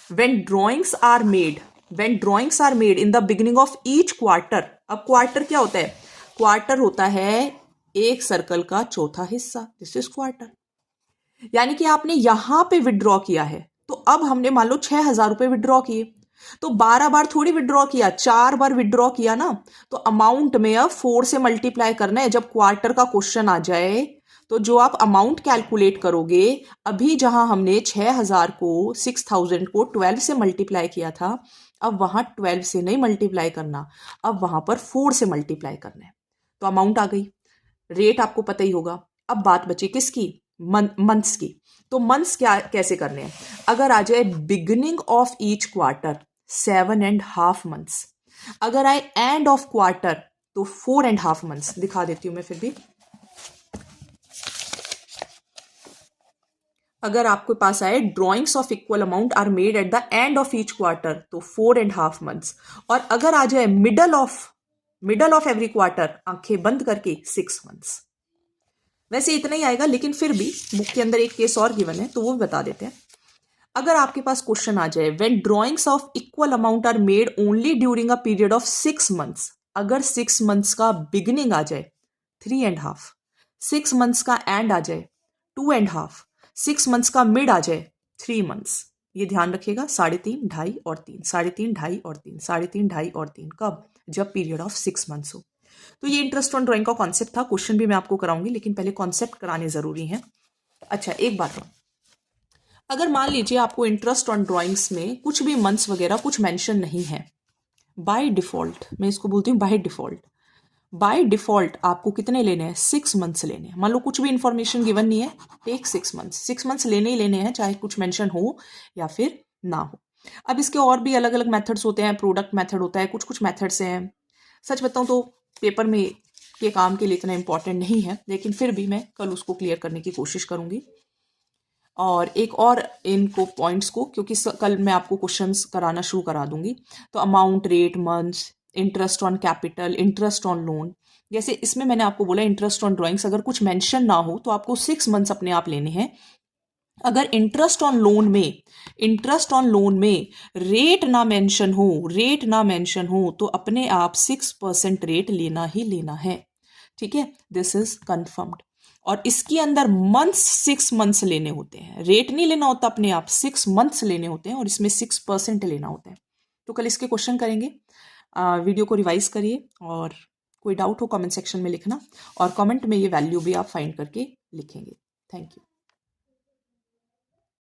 When drawings are made in the beginning of each quarter. अब quarter क्या होता है? क्वार्टर होता है एक सर्कल का चौथा हिस्सा, दिस इज क्वार्टर। यानी कि आपने यहां पे विड्रॉ किया है, तो अब हमने मान लो 6,000 रुपए विड्रॉ किए, तो 12 बार थोड़ी विड्रॉ किया, 4 बार विड्रॉ किया ना, तो अमाउंट में अब 4 से मल्टीप्लाई करना है। जब क्वार्टर का क्वेश्चन आ जाए तो जो आप अमाउंट कैलकुलेट करोगे, अभी जहां हमने 6,000 को 6,000 को 12 से मल्टीप्लाई किया था, अब वहां 12 से नहीं मल्टीप्लाई करना, अब वहां पर 4 से मल्टीप्लाई करना है। तो अमाउंट आ गई, रेट आपको पता ही होगा। अब बात बची किसकी? मंथ्स की। तो मंथ्स क्या कैसे करने हैं? अगर आ जाए beginning of each quarter 7.5 months, अगर आए एंड ऑफ क्वार्टर तो 4.5 मंथ्स। दिखा देती हूं मैं फिर भी। अगर आपके पास आए drawings of equal amount are made at the end of each quarter तो 4.5 मंथ्स, और अगर आ जाए मिडल ऑफ एवरी क्वार्टर, आंखें बंद करके 6 मंथ्स। वैसे इतना ही आएगा, लेकिन फिर भी बुक के अंदर एक केस और गिवन है तो वो बता देते हैं। अगर आपके पास क्वेश्चन आ जाए when drawings of equal amount are made only during a period of 6 months, अगर 6 मंथ्स का बिगिनिंग आ जाए 3.5, 6 मंथ्स का एंड आ जाए 2.5, 6 मंथ्स का मिड आ जाए 3 मंथ्स। ये ध्यान रखिएगा, 3.5, 2.5 और 3, 3.5, 2.5 और 3, 3.5, 2.5 और 3। कब? जब पीरियड ऑफ 6 मंथ्स हो। तो ये इंटरेस्ट ऑन ड्राइंग का कॉन्सेप्ट था। क्वेश्चन भी मैं आपको कराऊंगी, लेकिन पहले कॉन्सेप्ट कराने जरूरी है। अच्छा, एक बात है, अगर मान लीजिए आपको इंटरेस्ट ऑन ड्राइंग्स में कुछ भी मंथ्स वगैरह कुछ मेंशन नहीं है, बाय डिफॉल्ट, मैं इसको बोलती हूँ बाय डिफॉल्ट आपको कितने लेने हैं? 6 मंथ्स लेने हैं। मान लो कुछ भी इंफॉर्मेशन गिवन नहीं है, टेक 6 मंथ्स, 6 मंथ्स लेने ही लेने हैं, चाहे कुछ मेंशन हो या फिर ना हो। अब इसके और भी अलग अलग मेथड्स होते हैं, प्रोडक्ट मेथड होता है, कुछ कुछ मेथड्स हैं। सच बताऊं तो पेपर में के काम के लिए इतना इंपॉर्टेंट नहीं है, लेकिन फिर भी मैं कल उसको क्लियर करने की कोशिश करूंगी। और एक और इनको पॉइंट्स को, क्योंकि कल मैं आपको क्वेश्चंस कराना शुरू करा दूंगी, तो amount, rate, months, interest on capital, interest on loan, जैसे इसमें मैंने आपको बोला इंटरेस्ट ऑन ड्राइंग्स अगर कुछ मेंशन ना हो तो आपको 6 मंथ्स अपने आप लेने हैं। अगर इंटरेस्ट ऑन लोन में रेट ना मेंशन हो तो अपने आप 6% रेट लेना ही लेना है। ठीक है, दिस इज कंफर्म्ड। और इसके अंदर मंथ्स 6 मंथ्स लेने होते हैं, रेट नहीं लेना होता अपने आप, 6 मंथ्स लेने होते हैं और इसमें 6% लेना होता है। तो कल इसके क्वेश्चन करेंगे। वीडियो को रिवाइज करिए और कोई डाउट हो कमेंट सेक्शन में लिखना, और कमेंट में ये वैल्यू भी आप फाइंड करके लिखेंगे। Thank you.